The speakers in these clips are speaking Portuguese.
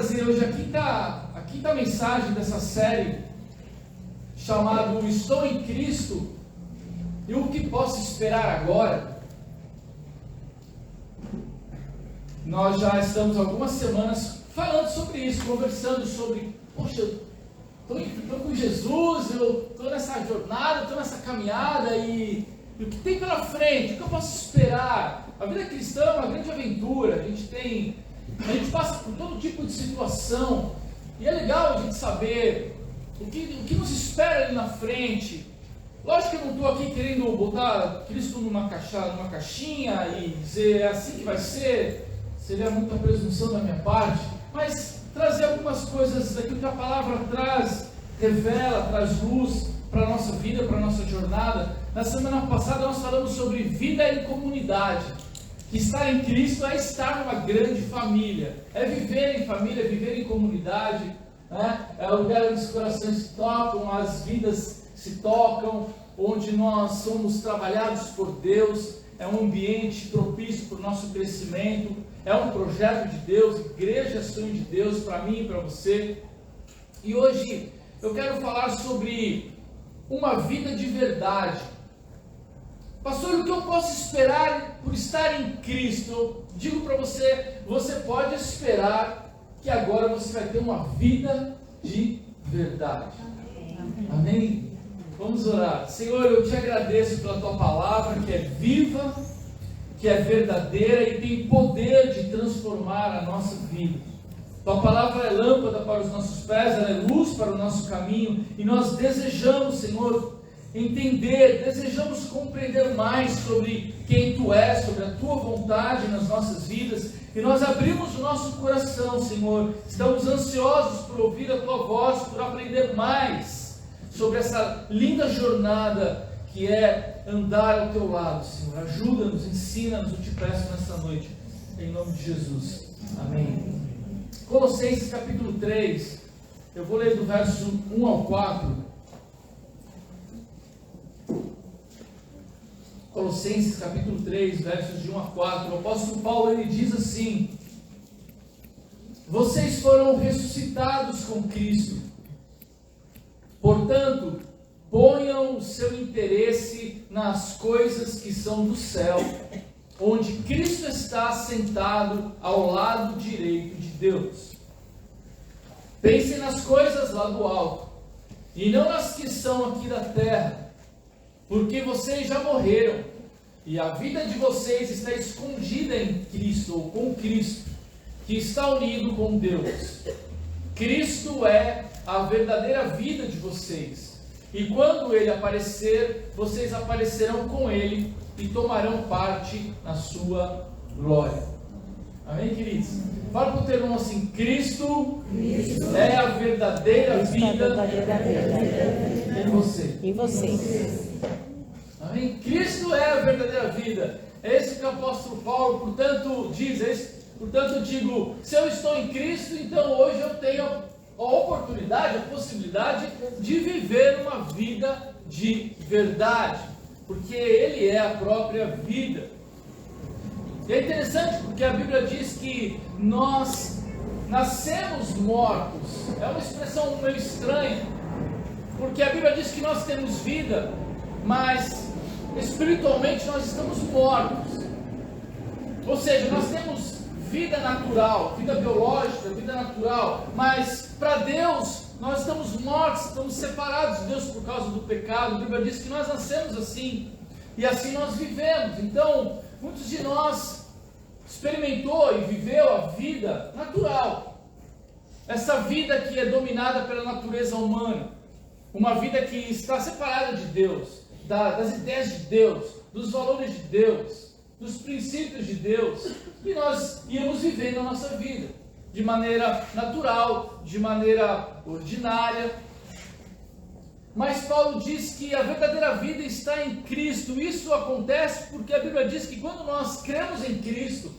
trazer hoje a quinta mensagem dessa série, chamado Estou em Cristo e o que posso esperar agora. Nós já estamos algumas semanas falando sobre isso, conversando sobre, poxa, eu estou com Jesus, eu estou nessa jornada, estou nessa caminhada e o que tem pela frente, o que eu posso esperar? A vida cristã é uma grande aventura, a gente passa por todo tipo de situação e é legal a gente saber o que nos espera ali na frente. Lógico que eu não estou aqui querendo botar Cristo numa caixinha e dizer é assim que vai ser, seria muita presunção da minha parte, mas trazer algumas coisas daquilo que a palavra traz, revela, traz luz para a nossa vida, para a nossa jornada. Na semana passada nós falamos sobre vida em comunidade, que estar em Cristo é estar numa grande família, é viver em família, é viver em comunidade, né? É o lugar onde os corações se tocam, as vidas se tocam, onde nós somos trabalhados por Deus, é um ambiente propício para o nosso crescimento, é um projeto de Deus, igreja sonho de Deus para mim e para você. E hoje eu quero falar sobre uma vida de verdade. Pastor, o que eu posso esperar por estar em Cristo? Eu digo para você, você pode esperar que agora você vai ter uma vida de verdade. Amém? Vamos orar. Senhor, eu te agradeço pela tua palavra, que é viva, que é verdadeira e tem poder de transformar a nossa vida. Tua palavra é lâmpada para os nossos pés, ela é luz para o nosso caminho, e nós desejamos, Senhor, entender, desejamos compreender mais sobre quem Tu és, sobre a Tua vontade nas nossas vidas, e nós abrimos o nosso coração, Senhor, estamos ansiosos por ouvir a Tua voz, por aprender mais sobre essa linda jornada que é andar ao Teu lado, Senhor. Ajuda-nos, ensina-nos, eu te peço nesta noite, em nome de Jesus. Amém. Colossenses capítulo 3, eu vou ler do verso 1 ao 4. Colossenses capítulo 3, versos de 1 a 4, o apóstolo Paulo ele diz assim: vocês foram ressuscitados com Cristo, portanto, ponham o seu interesse nas coisas que são do céu, onde Cristo está sentado ao lado direito de Deus. Pensem nas coisas lá do alto, e não nas que são aqui da terra, porque vocês já morreram, e a vida de vocês está escondida em Cristo, ou com Cristo, que está unido com Deus. Cristo é a verdadeira vida de vocês, e quando Ele aparecer, vocês aparecerão com Ele, e tomarão parte na sua glória. Amém, queridos? Fala para o teu irmão assim: Cristo é a verdadeira vida em você. Em você. Amém? Cristo é a verdadeira vida. É esse que o apóstolo Paulo, portanto, diz. Portanto, digo, se eu estou em Cristo, então hoje eu tenho a oportunidade, a possibilidade de viver uma vida de verdade, porque Ele é a própria vida. E é interessante porque a Bíblia diz que nós nascemos mortos. É uma expressão meio estranha, porque a Bíblia diz que nós temos vida, mas espiritualmente nós estamos mortos. Ou seja, nós temos vida natural, vida biológica, vida natural, mas para Deus nós estamos mortos, estamos separados de Deus por causa do pecado. A Bíblia diz que nós nascemos assim, e assim nós vivemos. Então, muitos de nós experimentou e viveu a vida natural, essa vida que é dominada pela natureza humana, uma vida que está separada de Deus, das ideias de Deus, dos valores de Deus, dos princípios de Deus, e nós íamos vivendo a nossa vida de maneira natural, de maneira ordinária. Mas Paulo diz que a verdadeira vida está em Cristo. Isso acontece porque a Bíblia diz que quando nós cremos em Cristo,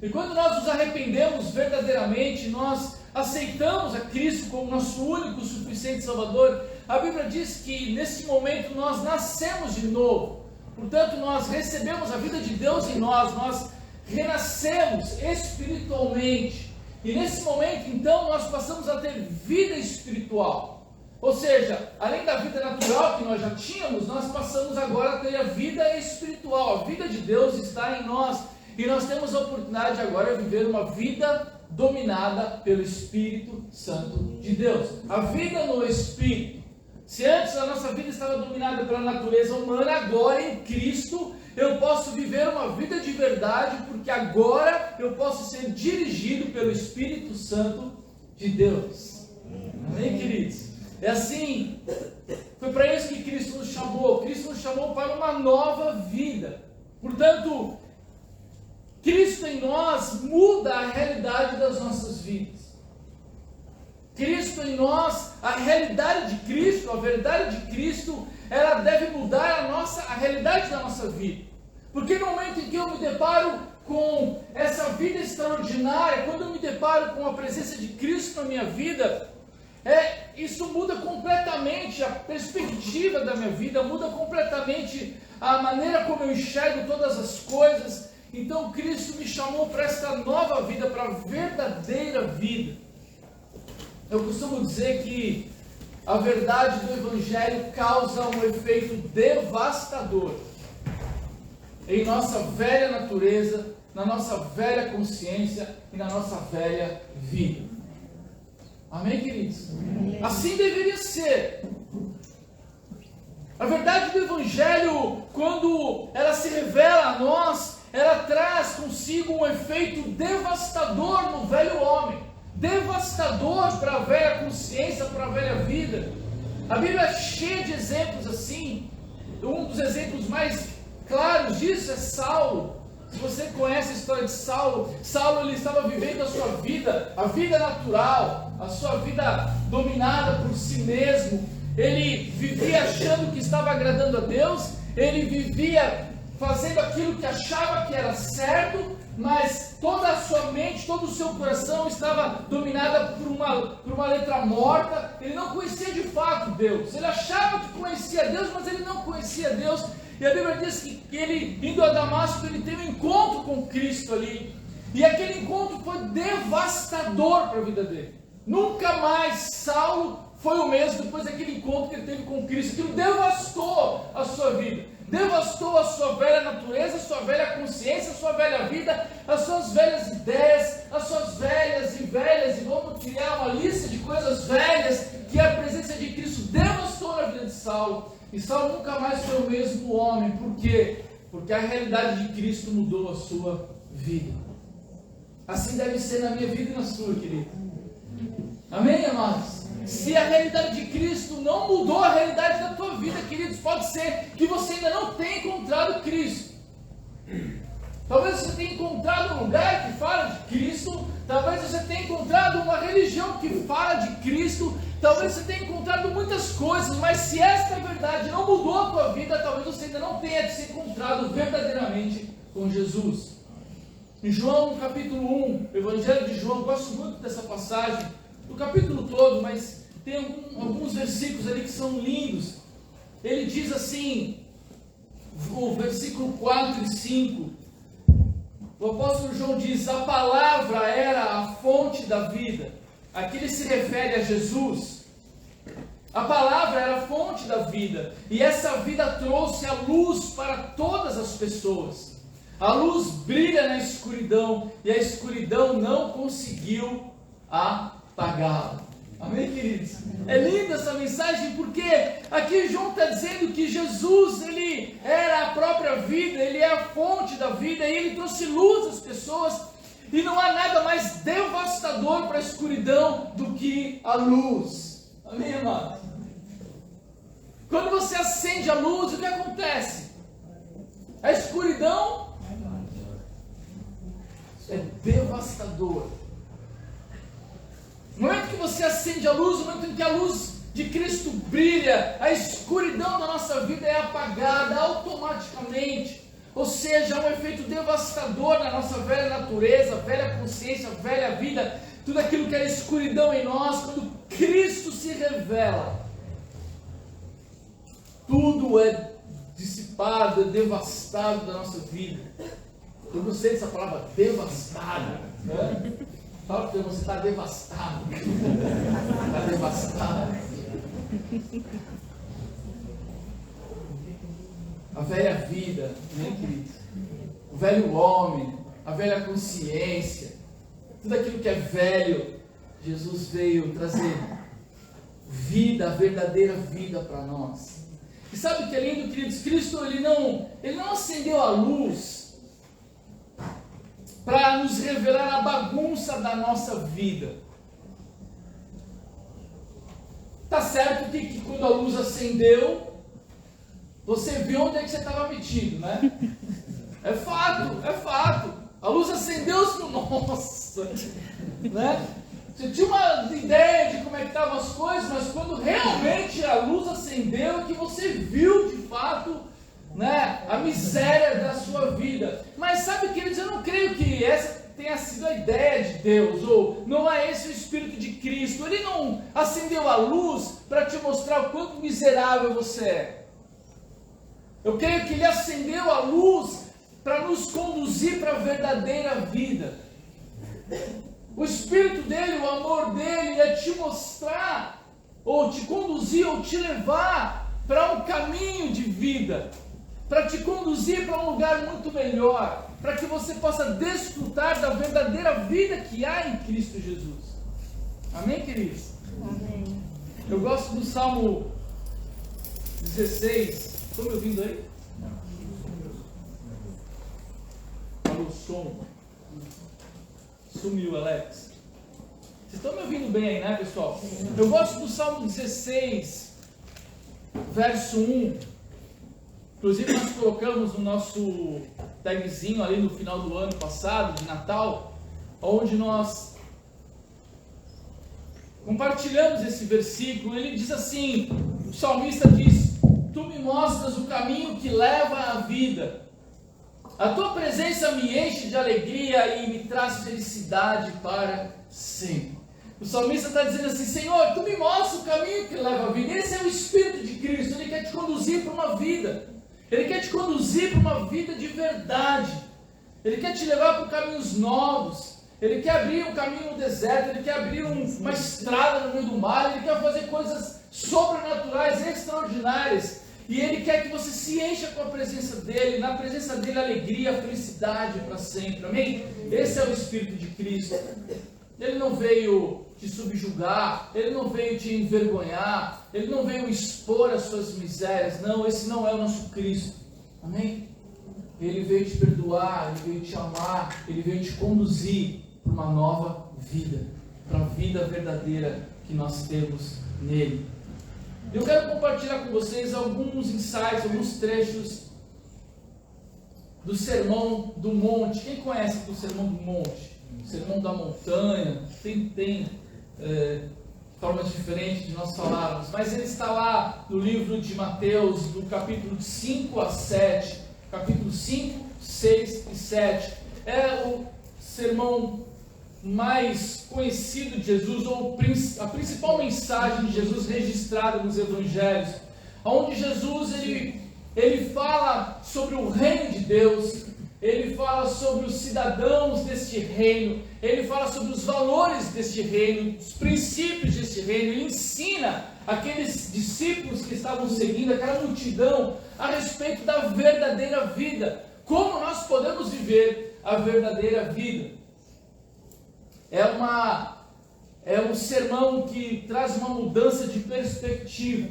e quando nós nos arrependemos verdadeiramente, nós aceitamos a Cristo como nosso único, suficiente Salvador, a Bíblia diz que nesse momento nós nascemos de novo. Portanto, nós recebemos a vida de Deus em nós renascemos espiritualmente. E nesse momento, então, nós passamos a ter vida espiritual. Ou seja, além da vida natural que nós já tínhamos, nós passamos agora a ter a vida espiritual. A vida de Deus está em nós. E nós temos a oportunidade agora de viver uma vida dominada pelo Espírito Santo de Deus. A vida no Espírito. Se antes a nossa vida estava dominada pela natureza humana, agora em Cristo eu posso viver uma vida de verdade, porque agora eu posso ser dirigido pelo Espírito Santo de Deus. Amém, queridos? É assim, foi para isso que Cristo nos chamou. Cristo nos chamou para uma nova vida. Portanto, Cristo em nós muda a realidade das nossas vidas. Cristo em nós, a realidade de Cristo, a verdade de Cristo, ela deve mudar a realidade da nossa vida. Porque no momento em que eu me deparo com essa vida extraordinária, quando eu me deparo com a presença de Cristo na minha vida, isso muda completamente a perspectiva da minha vida, muda completamente a maneira como eu enxergo todas as coisas. Então Cristo me chamou para esta nova vida, para a verdadeira vida. Eu costumo dizer que a verdade do Evangelho causa um efeito devastador em nossa velha natureza, na nossa velha consciência e na nossa velha vida. Amém, queridos? Assim deveria ser. A verdade do Evangelho, quando ela se revela a nós, ela traz consigo um efeito devastador no velho homem, devastador para a velha consciência, para a velha vida. A Bíblia é cheia de exemplos assim. Um dos exemplos mais claros disso é Saulo. Se você conhece a história de Saulo, Saulo ele estava vivendo a sua vida, a vida natural, a sua vida dominada por si mesmo. Ele vivia achando que estava agradando a Deus, ele vivia fazendo aquilo que achava que era certo, mas toda a sua mente, todo o seu coração estava dominada por uma letra morta. Ele não conhecia de fato Deus, ele achava que conhecia Deus, mas ele não conhecia Deus. E a Bíblia diz que ele, indo a Damasco, ele teve um encontro com Cristo ali, e aquele encontro foi devastador para a vida dele. Nunca mais Saulo foi o mesmo depois daquele encontro que ele teve com Cristo. Aquilo devastou a sua vida, devastou a sua velha natureza, a sua velha consciência, a sua velha vida, as suas velhas ideias, as suas velhas, e vamos criar uma lista de coisas velhas que a presença de Cristo devastou na vida de Saulo. E Saulo nunca mais foi o mesmo homem. Por quê? Porque a realidade de Cristo mudou a sua vida. Assim deve ser na minha vida e na sua, querido. Amém, amados? Se a realidade de Cristo não mudou a realidade da tua vida, queridos, pode ser que você ainda não tenha encontrado Cristo. Talvez você tenha encontrado um lugar que fala de Cristo, talvez você tenha encontrado uma religião que fala de Cristo, talvez você tenha encontrado muitas coisas, mas se esta verdade não mudou a tua vida, talvez você ainda não tenha se encontrado verdadeiramente com Jesus. Em João capítulo 1, o Evangelho de João, gosto muito dessa passagem, do capítulo todo, mas tem alguns versículos ali que são lindos. Ele diz assim, o versículo 4 e 5, o apóstolo João diz: a palavra era a fonte da vida. Aqui ele se refere a Jesus. A palavra era a fonte da vida, e essa vida trouxe a luz para todas as pessoas. A luz brilha na escuridão, e a escuridão não conseguiu apagá-la. Amém, queridos? É linda essa mensagem, porque aqui João está dizendo que Jesus, ele era a própria vida, ele é a fonte da vida, e ele trouxe luz às pessoas, e não há nada mais devastador para a escuridão do que a luz. Amém, amado? Quando você acende a luz, o que acontece? A escuridão é devastadora. No momento que você acende a luz, no momento em que a luz de Cristo brilha, a escuridão da nossa vida é apagada automaticamente. Ou seja, há um efeito devastador na nossa velha natureza, velha consciência, velha vida, tudo aquilo que é escuridão em nós. Quando Cristo se revela, tudo é dissipado, é devastado da nossa vida. Eu gostei dessa palavra, devastado, né? Fala porque você está devastado. Está devastado. A velha vida, né, queridos? O velho homem, a velha consciência, tudo aquilo que é velho, Jesus veio trazer vida, a verdadeira vida para nós. E sabe o que é lindo, queridos? Cristo, ele não acendeu a luz para nos revelar a bagunça da nossa vida. Tá certo que quando a luz acendeu, você viu onde é que você estava metido, né? É fato, é fato. A luz acendeu-se no nossa, né? Você tinha uma ideia de como é que estavam as coisas, mas quando realmente a luz acendeu, que você viu de fato, né, a miséria da sua vida. Mas sabe, queridos, eu não creio que essa tenha sido a ideia de Deus, ou não é esse o Espírito de Cristo. Ele não acendeu a luz para te mostrar o quanto miserável você é. Eu creio que Ele acendeu a luz para nos conduzir para a verdadeira vida. O Espírito dele, o amor dele é te mostrar, ou te conduzir, ou te levar para um caminho de vida, para te conduzir para um lugar muito melhor, para que você possa desfrutar da verdadeira vida que há em Cristo Jesus. Amém, queridos? Amém. Eu gosto do Salmo 16. Estão me ouvindo aí? Olha o som. Sumiu, Alex. Vocês estão me ouvindo bem aí, né, pessoal? Eu gosto do Salmo 16, verso 1. Inclusive nós colocamos no nosso tagzinho ali no final do ano passado, de Natal, onde nós compartilhamos esse versículo. Ele diz assim, o salmista diz: Tu me mostras o caminho que leva à vida. A tua presença me enche de alegria e me traz felicidade para sempre. O salmista está dizendo assim: Senhor, tu me mostras o caminho que leva à vida. Esse é o Espírito de Cristo. Ele quer te conduzir para uma vida. Ele quer te conduzir para uma vida de verdade. Ele quer te levar por caminhos novos. Ele quer abrir um caminho no deserto. Ele quer abrir uma estrada no meio do mar. Ele quer fazer coisas sobrenaturais, extraordinárias. E Ele quer que você se encha com a presença dEle. Na presença dEle, alegria, felicidade para sempre. Amém? Esse é o Espírito de Cristo. Ele não veio te subjugar. Ele não veio te envergonhar. Ele não veio expor as suas misérias. Não, esse não é o nosso Cristo. Amém? Ele veio te perdoar. Ele veio te amar. Ele veio te conduzir para uma nova vida. Para a vida verdadeira que nós temos nele. Eu quero compartilhar com vocês alguns insights, alguns trechos do Sermão do Monte. Quem conhece o Sermão do Monte? O Sermão da Montanha. Tem formas diferentes de nós falarmos, mas ele está lá no livro de Mateus, do capítulo 5 a 7. Capítulo 5, 6 e 7. É o sermão mais conhecido de Jesus, ou a principal mensagem de Jesus registrada nos evangelhos, onde Jesus ele fala sobre o reino de Deus, ele fala sobre os cidadãos deste reino, ele fala sobre os valores deste reino, os princípios deste reino. Ele ensina aqueles discípulos que estavam seguindo, aquela multidão, a respeito da verdadeira vida, como nós podemos viver a verdadeira vida. É um sermão que traz uma mudança de perspectiva,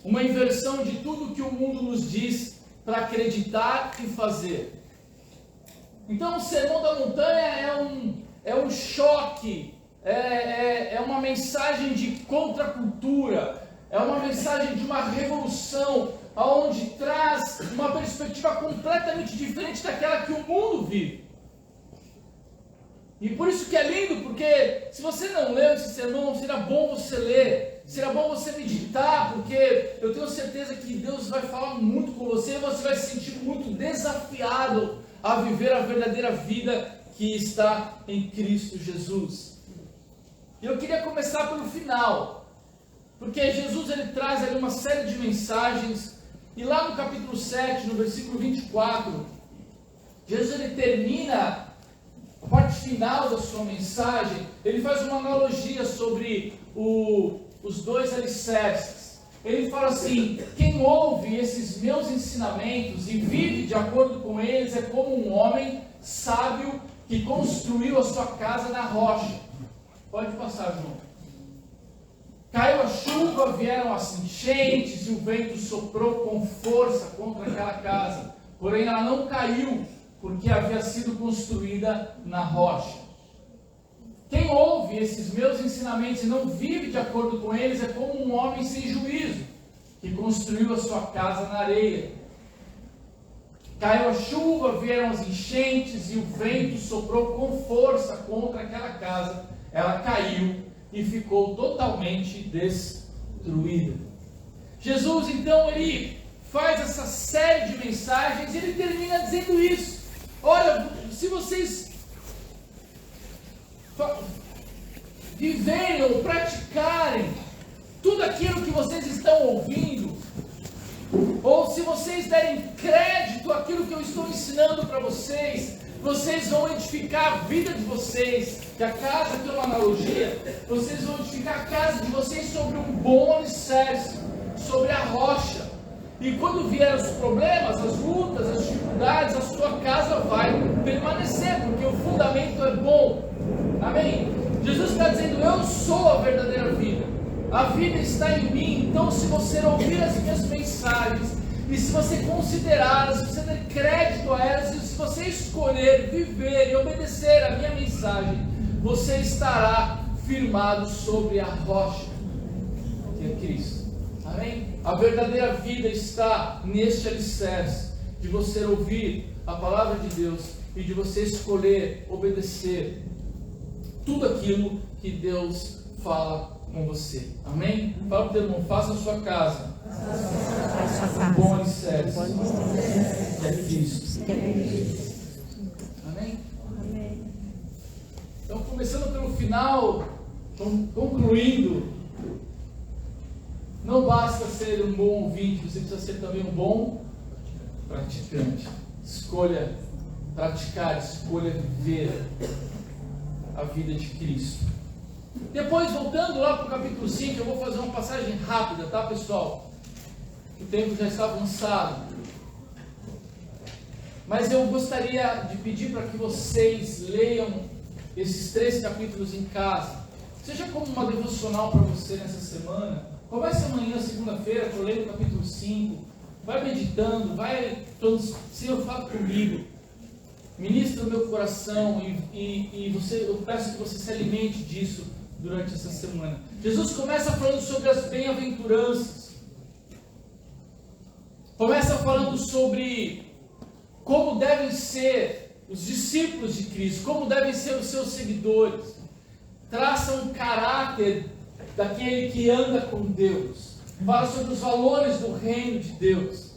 uma inversão de tudo que o mundo nos diz para acreditar e fazer. Então o Sermão da Montanha é um choque, é uma mensagem de contracultura, é uma mensagem de uma revolução, onde traz uma perspectiva completamente diferente daquela que o mundo vive. E por isso que é lindo, porque se você não leu esse sermão, será bom você ler, será bom você meditar, porque eu tenho certeza que Deus vai falar muito com você, e você vai se sentir muito desafiado a viver a verdadeira vida que está em Cristo Jesus. E eu queria começar pelo final, porque Jesus ele traz ali uma série de mensagens, e lá no capítulo 7, no versículo 24, Jesus ele termina a parte final da sua mensagem, ele faz uma analogia sobre os dois alicerces. Ele fala assim: quem ouve esses meus ensinamentos e vive de acordo com eles é como um homem sábio que construiu a sua casa na rocha. Pode passar, João. Caiu a chuva, vieram as enchentes e o vento soprou com força contra aquela casa. Porém ela não caiu, porque havia sido construída na rocha. Quem ouve esses meus ensinamentos e não vive de acordo com eles é como um homem sem juízo, que construiu a sua casa na areia. Caiu a chuva, vieram as enchentes e o vento soprou com força contra aquela casa. Ela caiu e ficou totalmente destruída. Jesus, então, ele faz essa série de mensagens e ele termina dizendo isso. Olha, se vocês viverem ou praticarem tudo aquilo que vocês estão ouvindo, ou se vocês derem crédito àquilo que eu estou ensinando para vocês, vocês vão edificar a vida de vocês, que a casa, que é uma analogia, vocês vão edificar a casa de vocês sobre um bom alicerce, sobre a rocha. E quando vierem os problemas, as lutas, as dificuldades, a sua casa vai permanecer, porque o fundamento é bom. Amém? Jesus está dizendo: eu sou a verdadeira vida. A vida está em mim. Então, se você ouvir as minhas mensagens, e se você considerá-las, se você der crédito a elas, e se você escolher viver e obedecer a minha mensagem, você estará firmado sobre a rocha, que é Cristo. Amém? A verdadeira vida está neste alicerce, de você ouvir a palavra de Deus e de você escolher obedecer tudo aquilo que Deus fala com você. Amém? Fala para o teu irmão: faça a sua casa um bom alicerce, que é Cristo. Amém? Então, começando pelo final, concluindo, não basta ser um bom ouvinte, você precisa ser também um bom praticante. Escolha praticar, escolha viver a vida de Cristo. Depois, voltando lá para o capítulo 5, eu vou fazer uma passagem rápida, tá, pessoal? O tempo já está avançado. Mas eu gostaria de pedir para que vocês leiam esses 3 capítulos em casa. Seja como uma devocional para você nessa semana. Comece amanhã, segunda-feira, eu leio o capítulo 5. Vai meditando, vai falando: Senhor, fala comigo. Ministra o meu coração e eu peço que você se alimente disso durante essa semana. Jesus começa falando sobre as bem-aventuranças. Começa falando sobre como devem ser os discípulos de Cristo, como devem ser os seus seguidores. Traça um caráter daquele que anda com Deus. Fala sobre os valores do reino de Deus.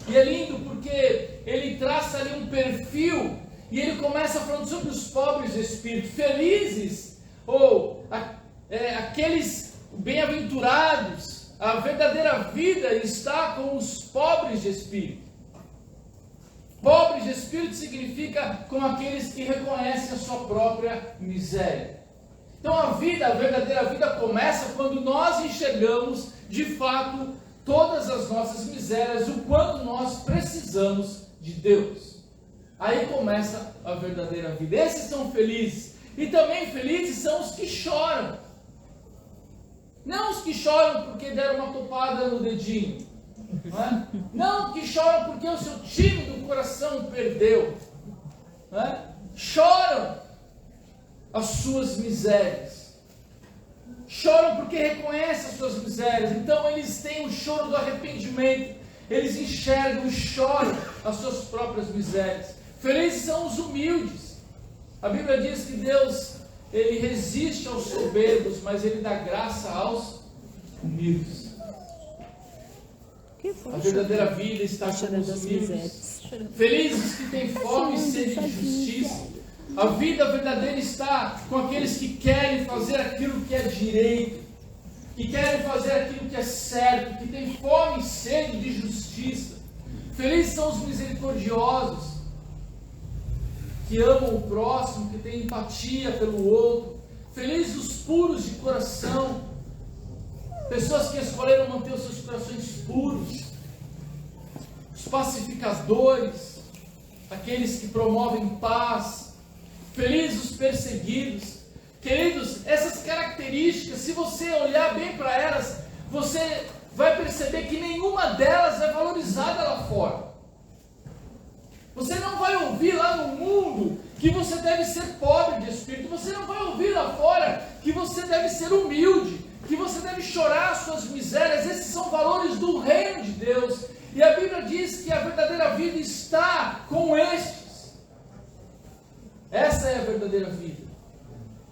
E é lindo porque ele traça ali um perfil e ele começa falando sobre os pobres de espírito. Felizes, ou aqueles bem-aventurados, a verdadeira vida está com os pobres de espírito. Pobres de espírito significa com aqueles que reconhecem a sua própria miséria. Então a verdadeira vida começa quando nós enxergamos de fato todas as nossas misérias, o quanto nós precisamos de Deus. Aí começa a verdadeira vida. Esses são felizes. E também felizes são os que choram. Não os que choram porque deram uma topada no dedinho. Não é? Não que choram porque o seu time do coração perdeu. Não é? Choram as suas misérias. Choram porque reconhecem as suas misérias. Então eles têm o choro do arrependimento. Eles enxergam e choram as suas próprias misérias. Felizes são os humildes. A Bíblia diz que Deus, ele resiste aos soberbos, mas ele dá graça aos humildes. A verdadeira vida está com os humildes. Felizes que têm fome e sede de justiça. A vida verdadeira está com aqueles que querem fazer aquilo que é direito, que querem fazer aquilo que é certo, que têm fome e sede de justiça. Felizes são os misericordiosos, que amam o próximo, que têm empatia pelo outro. Felizes os puros de coração, pessoas que escolheram manter os seus corações puros. Os pacificadores, aqueles que promovem paz. Felizes os perseguidos. Queridos, essas características, se você olhar bem para elas, você vai perceber que nenhuma delas é valorizada lá fora. Você não vai ouvir lá no mundo que você deve ser pobre de espírito. Você não vai ouvir lá fora que você deve ser humilde, que você deve chorar as suas misérias. Esses são valores do reino de Deus. E a Bíblia diz que a verdadeira vida está com estes. Essa é a verdadeira vida.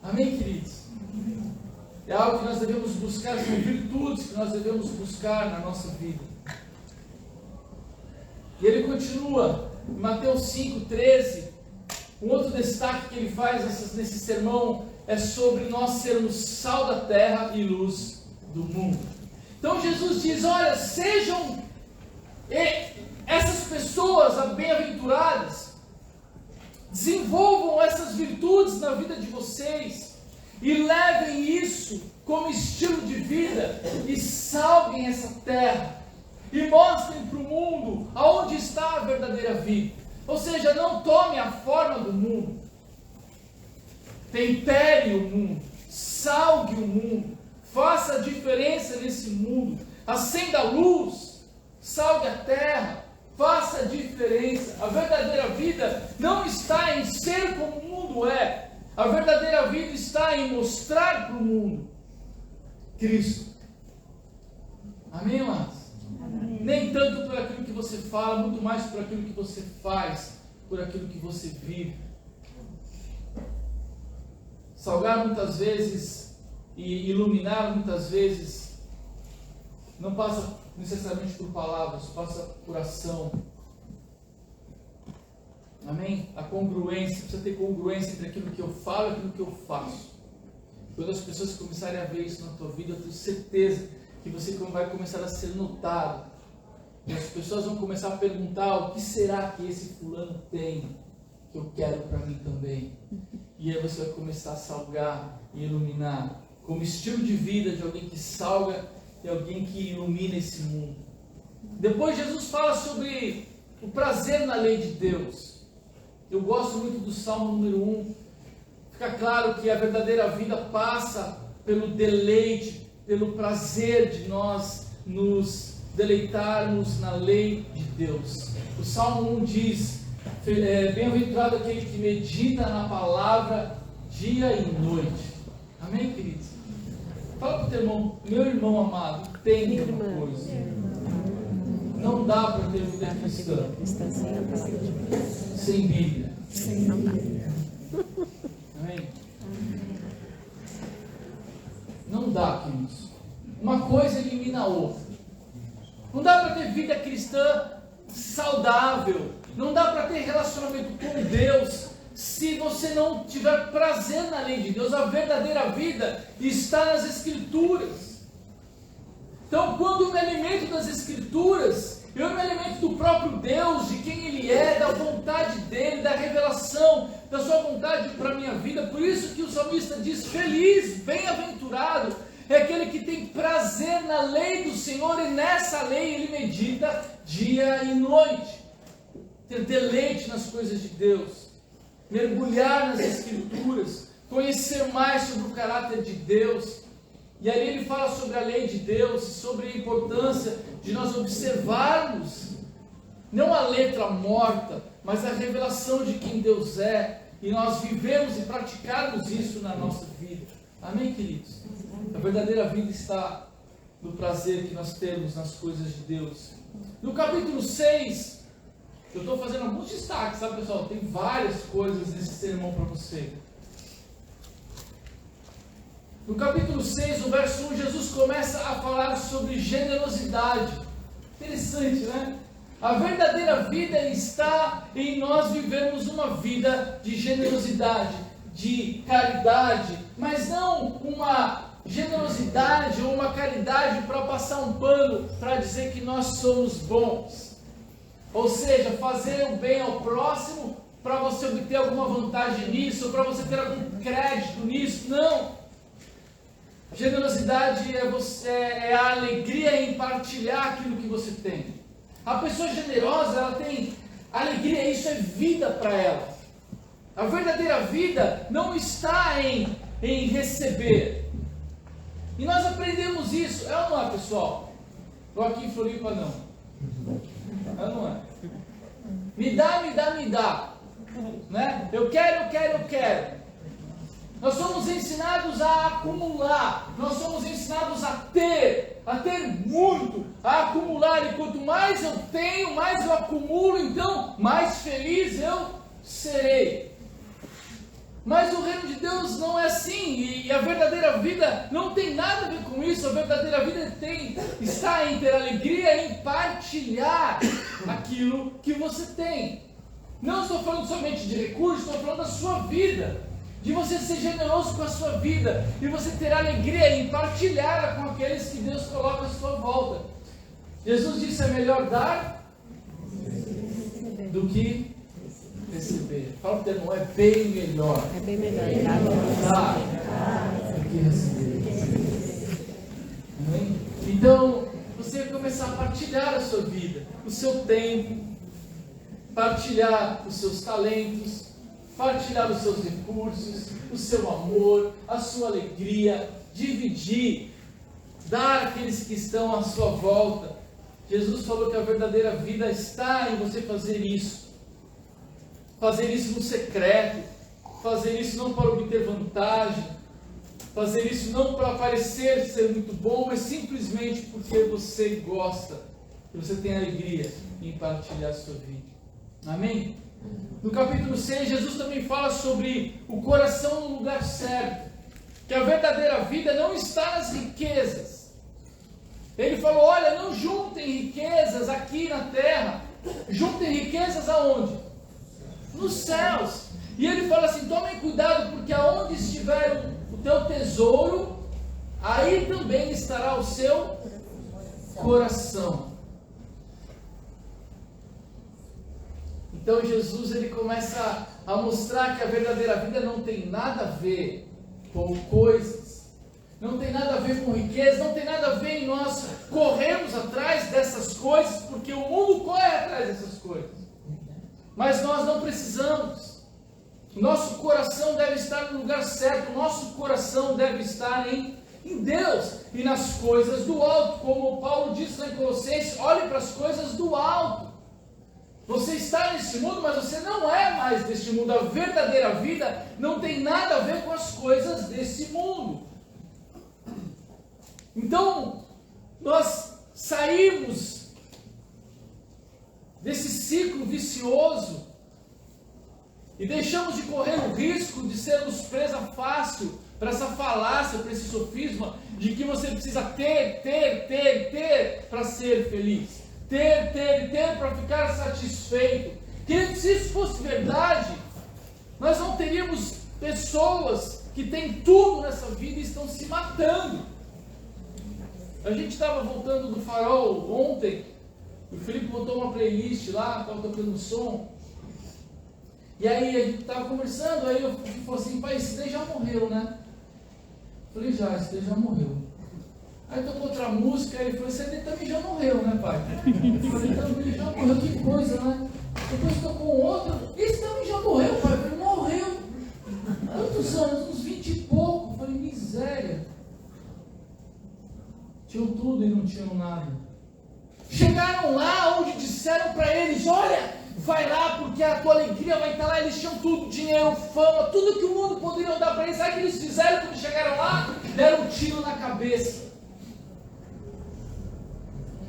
Amém, queridos? É algo que nós devemos buscar, são virtudes que nós devemos buscar na nossa vida. E ele continua, em Mateus 5,13, um outro destaque que ele faz nesse sermão é sobre nós sermos sal da terra e luz do mundo. Então Jesus diz, olha, sejam essas pessoas bem-aventuradas, desenvolvam essas virtudes na vida de vocês e levem isso como estilo de vida e salguem essa terra e mostrem para o mundo aonde está a verdadeira vida. Ou seja, não tome a forma do mundo, tempere o mundo, salgue o mundo, faça a diferença nesse mundo, acenda a luz, salgue a terra, faça a diferença. A verdadeira vida não está em ser como o mundo é. A verdadeira vida está em mostrar para o mundo Cristo. Amém, amados? Amém. Nem tanto por aquilo que você fala, muito mais por aquilo que você faz, por aquilo que você vive. Salgar muitas vezes e iluminar muitas vezes não passa necessariamente por palavras, passa por ação. Amém? A congruência, precisa ter congruência entre aquilo que eu falo e aquilo que eu faço. Quando as pessoas começarem a ver isso na tua vida, eu tenho certeza que você vai começar a ser notado. E as pessoas vão começar a perguntar, o que será que esse fulano tem, que eu quero para mim também? E aí você vai começar a salgar e iluminar, como estilo de vida de alguém que salga e alguém que ilumina esse mundo. Depois Jesus fala sobre o prazer na lei de Deus. Eu gosto muito do Salmo número 1. Fica claro que a verdadeira vida passa pelo deleite, pelo prazer de nós nos deleitarmos na lei de Deus. O Salmo 1 diz, bem-aventurado aquele que medita na palavra dia e noite. Amém, queridos? Fala para o teu irmão, meu irmão amado, entende uma coisa. Não dá para ter vida cristã sem Bíblia. Amém? Não dá, queridos. Uma coisa elimina a outra. Não dá para ter vida cristã saudável. Não dá para ter relacionamento com Deus se você não tiver prazer na lei de Deus. A verdadeira vida está nas Escrituras. Então, quando eu me alimento das Escrituras, eu me alimento do próprio Deus, de quem Ele é, da vontade dEle, da revelação da sua vontade para a minha vida. Por isso que o salmista diz, feliz, bem-aventurado, é aquele que tem prazer na lei do Senhor, e nessa lei ele medita dia e noite. Ter deleite nas coisas de Deus, mergulhar nas Escrituras, conhecer mais sobre o caráter de Deus. E aí ele fala sobre a lei de Deus, sobre a importância de nós observarmos, não a letra morta, mas a revelação de quem Deus é, e nós vivemos e praticarmos isso na nossa vida. Amém, queridos? A verdadeira vida está no prazer que nós temos nas coisas de Deus. No capítulo 6, eu estou fazendo alguns destaques, sabe, pessoal? Tem várias coisas nesse sermão para você. No capítulo 6, no verso 1, Jesus começa a falar sobre generosidade. Interessante, né? A verdadeira vida está em nós vivermos uma vida de generosidade, de caridade, mas não uma generosidade ou uma caridade para passar um pano, para dizer que nós somos bons. Ou seja, fazer o bem ao próximo para você obter alguma vantagem nisso, ou para você ter algum crédito nisso. Não. Generosidade é a alegria em partilhar aquilo que você tem. A pessoa generosa, ela tem alegria, isso é vida para ela. A verdadeira vida não está em receber. E nós aprendemos isso, é ou não é, pessoal? Estou aqui em Floripa, não. É ou não é? Me dá, me dá, me dá. Né? Eu quero, eu quero, eu quero. Nós somos ensinados a acumular, nós somos ensinados a ter muito, a acumular, e quanto mais eu tenho, mais eu acumulo, então mais feliz eu serei. Mas o reino de Deus não é assim, e a verdadeira vida não tem nada a ver com isso. A verdadeira vida está em ter alegria, em partilhar aquilo que você tem. Não estou falando somente de recursos, estou falando da sua vida. De você ser generoso com a sua vida, e você ter alegria em partilhar com aqueles que Deus coloca à sua volta. Jesus disse: é melhor dar do que receber. Fala o termo, é bem melhor. É bem melhor dar do que receber. Amém? Então, você vai começar a partilhar a sua vida, o seu tempo, partilhar os seus talentos, partilhar os seus recursos, o seu amor, a sua alegria, dividir, dar àqueles que estão à sua volta. Jesus falou que a verdadeira vida está em você fazer isso no secreto, fazer isso não para obter vantagem, fazer isso não para parecer ser muito bom, mas simplesmente porque você gosta, e você tem alegria em partilhar a sua vida. Amém? No capítulo 6, Jesus também fala sobre o coração no lugar certo, que a verdadeira vida não está nas riquezas. Ele falou: olha, não juntem riquezas aqui na terra, juntem riquezas aonde? Nos céus. E ele fala assim: tomem cuidado, porque aonde estiver o teu tesouro, aí também estará o seu coração. Então Jesus, ele começa a mostrar que a verdadeira vida não tem nada a ver com coisas, não tem nada a ver com riqueza, não tem nada a ver em nós corrermos atrás dessas coisas, porque o mundo corre atrás dessas coisas, mas nós não precisamos. O nosso coração deve estar no lugar certo, o nosso coração deve estar em Deus e nas coisas do alto, como Paulo disse lá em Colossenses: olhe para as coisas do alto. Você está nesse mundo, mas você não é mais deste mundo. A verdadeira vida não tem nada a ver com as coisas desse mundo. Então, nós saímos desse ciclo vicioso e deixamos de correr o risco de sermos presa fácil para essa falácia, para esse sofisma de que você precisa ter para ser feliz. Ter para ficar satisfeito. Querido, se isso fosse verdade, nós não teríamos pessoas que têm tudo nessa vida e estão se matando. A gente estava voltando do Farol ontem, e o Felipe botou uma playlist lá, estava tocando som, e aí a gente estava conversando, aí eu falei assim: pai, esse daí já morreu, né? Eu falei: já, esse daí já morreu. Aí tocou outra música, ele falou: esse daí também já morreu, né, pai? Eu falei: também já morreu, que coisa, né? Depois tocou um outro: esse também já morreu, pai. Eu falei: morreu. Quantos anos? Uns 20 e pouco. Eu falei: miséria. Tinham tudo e não tinham nada. Chegaram lá onde disseram para eles: olha, vai lá porque a tua alegria vai estar lá. Eles tinham tudo, dinheiro, fama, tudo que o mundo poderia dar para eles. Sabe o que eles fizeram quando chegaram lá? Deram um tiro na cabeça.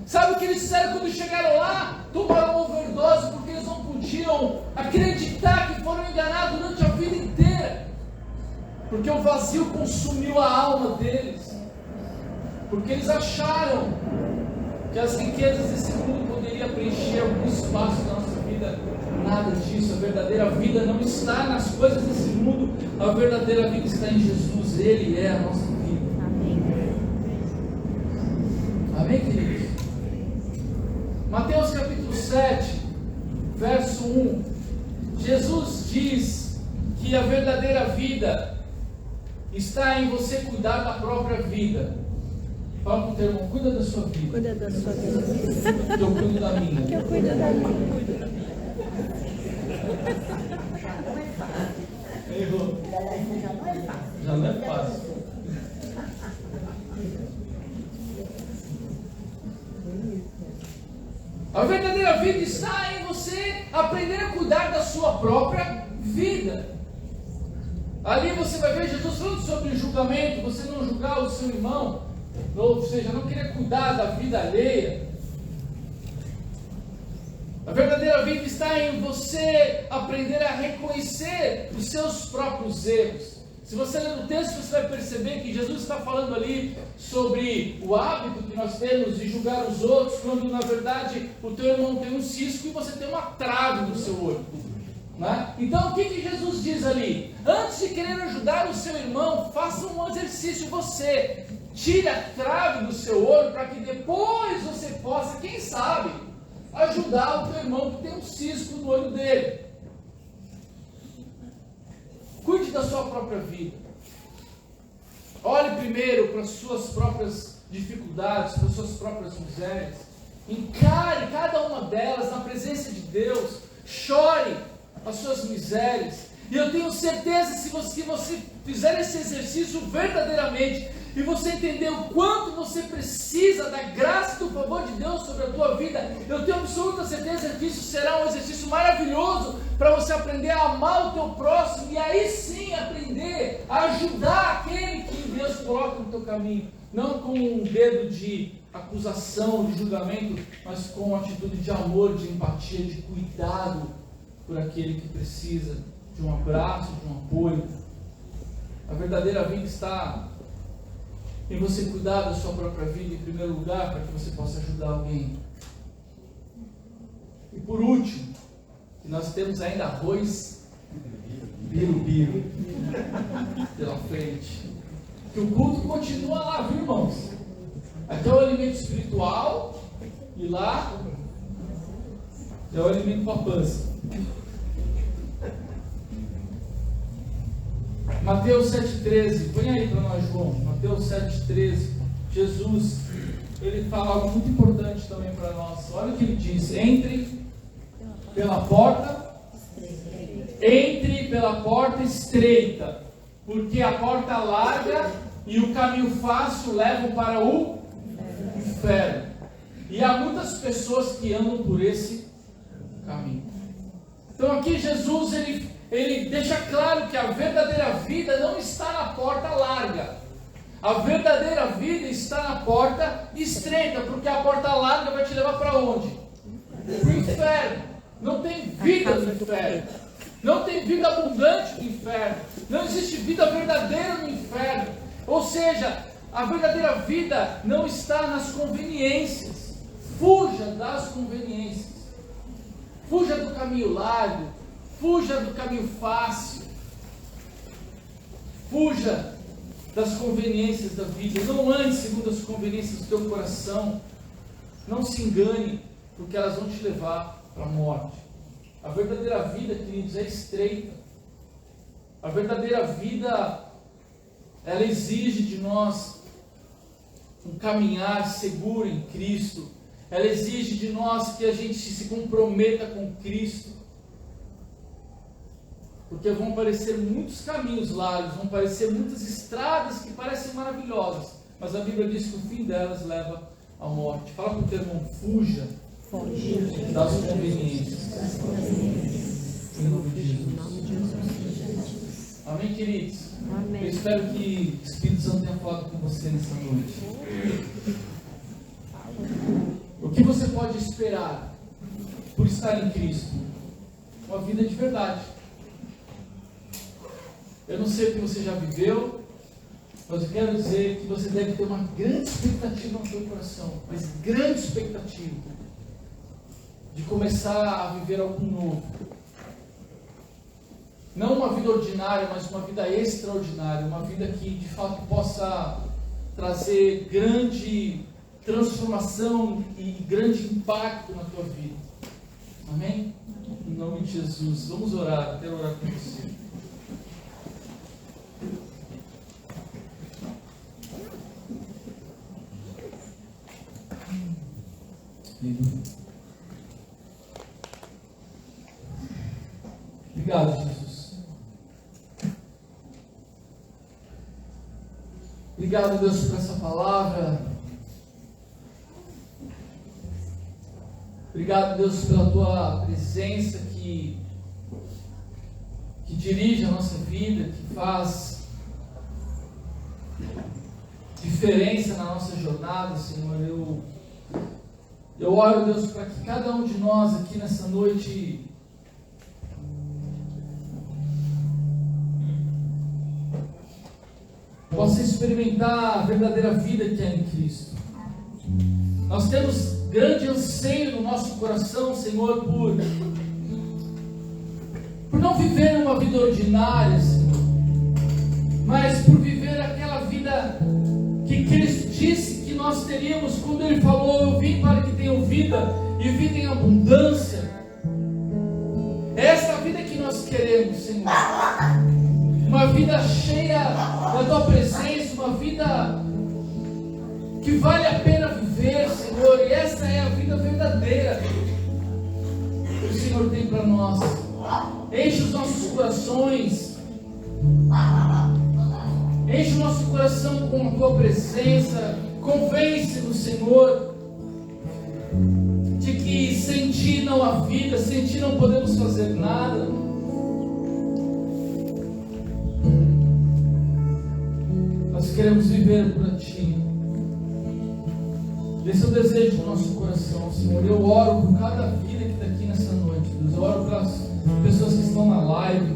Sabe o que eles fizeram quando chegaram lá? Tomaram overdose, porque eles não podiam acreditar que foram enganados durante a vida inteira. Porque o vazio consumiu a alma deles. Porque eles acharam que as riquezas desse mundo poderiam preencher algum espaço da nossa vida. Nada disso. A verdadeira vida não está nas coisas desse mundo. A verdadeira vida está em Jesus. Ele é a nossa vida. Amém. Amém, queridos? Mateus capítulo 7, verso 1. Jesus diz que a verdadeira vida está em você cuidar da própria vida. Fala com o teu irmão, cuida da sua vida. Cuida da sua vida. Que eu cuido da minha. Que eu cuido da minha. Errou. Já não é fácil. A verdadeira vida está em você aprender a cuidar da sua própria vida. Ali você vai ver Jesus falando sobre julgamento, você não julgar o seu irmão, ou seja, não querer cuidar da vida alheia. A verdadeira vida está em você aprender a reconhecer os seus próprios erros. Se você ler o texto, você vai perceber que Jesus está falando ali sobre o hábito que nós temos de julgar os outros, quando na verdade o teu irmão tem um cisco e você tem uma trave no seu olho. Né? Então o que Jesus diz ali? Antes de querer ajudar o seu irmão, faça um exercício você. Tire a trave do seu olho para que depois você possa, quem sabe, ajudar o teu irmão que tem um cisco no olho dele. Cuide da sua própria vida. Olhe primeiro para as suas próprias dificuldades, para as suas próprias misérias. Encare cada uma delas na presença de Deus. Chore as suas misérias. E eu tenho certeza, se você fizer esse exercício verdadeiramente, e você entender o quanto você precisa da graça e do favor de Deus sobre a tua vida, eu tenho absoluta certeza que isso será um exercício maravilhoso para você aprender a amar o teu próximo, e aí sim aprender a ajudar aquele que Deus coloca no teu caminho, não com um dedo de acusação, de julgamento, mas com uma atitude de amor, de empatia, de cuidado por aquele que precisa de um abraço, de um apoio. A verdadeira vida está em você cuidar da sua própria vida em primeiro lugar, para que você possa ajudar alguém. E por último, que nós temos ainda arroz birubiru pela frente. Que o culto continua lá, viu, irmãos? Aqui é o alimento espiritual e lá é o alimento para a pança. Mateus 7,13, põe aí para nós, João. Mateus 7,13. Jesus, ele fala algo muito importante também para nós. Olha o que ele diz: entre pela porta estreita, porque a porta larga e o caminho fácil levam para o inferno, e há muitas pessoas que andam por esse caminho. Então aqui Jesus ele deixa claro que a verdadeira vida não está na porta larga. A verdadeira vida está na porta estreita, porque a porta larga vai te levar para onde? Para o inferno. Não tem vida no inferno. Não tem vida abundante no inferno. Não existe vida verdadeira no inferno. Ou seja, a verdadeira vida não está nas conveniências. Fuja das conveniências. Fuja do caminho largo. Fuja do caminho fácil. Fuja das conveniências da vida. Não ande segundo as conveniências do teu coração. Não se engane, porque elas vão te levar para a morte. A verdadeira vida, queridos, é estreita. A verdadeira vida, ela exige de nós um caminhar seguro em Cristo. Ela exige de nós que a gente se comprometa com Cristo. Porque vão aparecer muitos caminhos largos, vão aparecer muitas estradas que parecem maravilhosas, mas a Bíblia diz que o fim delas leva à morte. Fala com o teu irmão, fuja das conveniências. Em nome de Jesus. Amém, queridos? Amém. Eu espero que o Espírito Santo tenha falado com você nessa noite. O que você pode esperar por estar em Cristo? Uma vida de verdade. Eu não sei o que você já viveu, mas eu quero dizer que você deve ter uma grande expectativa no seu coração, mas grande expectativa de começar a viver algo novo. Não uma vida ordinária, mas uma vida extraordinária, uma vida que de fato possa trazer grande transformação e grande impacto na tua vida. Amém? Em nome de Jesus. Vamos orar. Quero orar com você. Obrigado, Jesus. Obrigado, Deus, por essa palavra. Obrigado, Deus, pela tua presença que dirige a nossa vida, que faz diferença na nossa jornada, Senhor. Eu oro, Deus, para que cada um de nós aqui nessa noite possa experimentar a verdadeira vida que é em Cristo. Nós temos grande anseio no nosso coração, Senhor, por não viver uma vida ordinária, Senhor, mas por viver aquela vida que Cristo disse que nós teríamos quando Ele falou: eu vim para que tenham vida e vida em abundância. É essa vida que nós queremos, Senhor, uma vida cheia da Tua presença, uma vida que vale a pena viver, Senhor, e essa é a vida verdadeira que o Senhor tem para nós. Enche os nossos corações, enche o nosso coração com a Tua presença, convence-nos, Senhor, de que sem Ti não há vida, sem Ti não podemos fazer nada. Nós queremos viver para Ti. Esse é o desejo do nosso coração, Senhor. Eu oro por cada vida que está aqui nessa noite, Deus. Eu oro pelas pessoas que estão na live.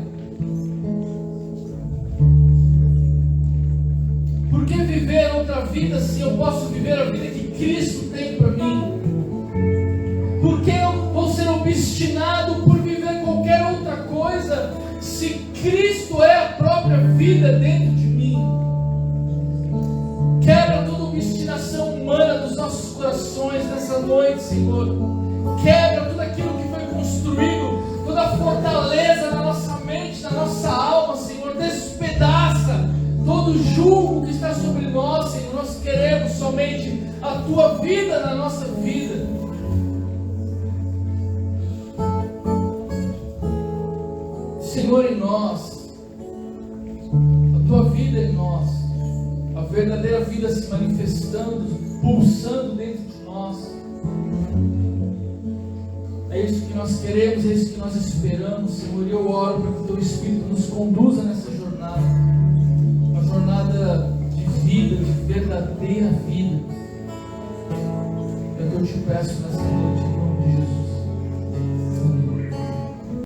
Por que viver outra vida se eu posso viver a vida que Cristo tem para mim? Por que eu vou ser obstinado por viver qualquer outra coisa se Cristo é a própria vida dentro de mim? Quebra toda obstinação humana dos nossos corações nessa noite, Senhor. Quebra tudo aquilo que foi construído, toda a fortaleza na nossa mente, na nossa alma, Senhor. Despedaça todo o jugo que está sobre nós, Senhor. Nós queremos somente a Tua vida na nossa vida. Senhor, em nós, a Tua vida em nós, a verdadeira vida se manifestando, pulsando dentro de nós. É isso que nós queremos, é isso que nós esperamos, Senhor. E eu oro para que o Teu Espírito nos conduza nessa jornada, uma jornada de vida, de verdadeira vida. É o que eu te peço nessa noite.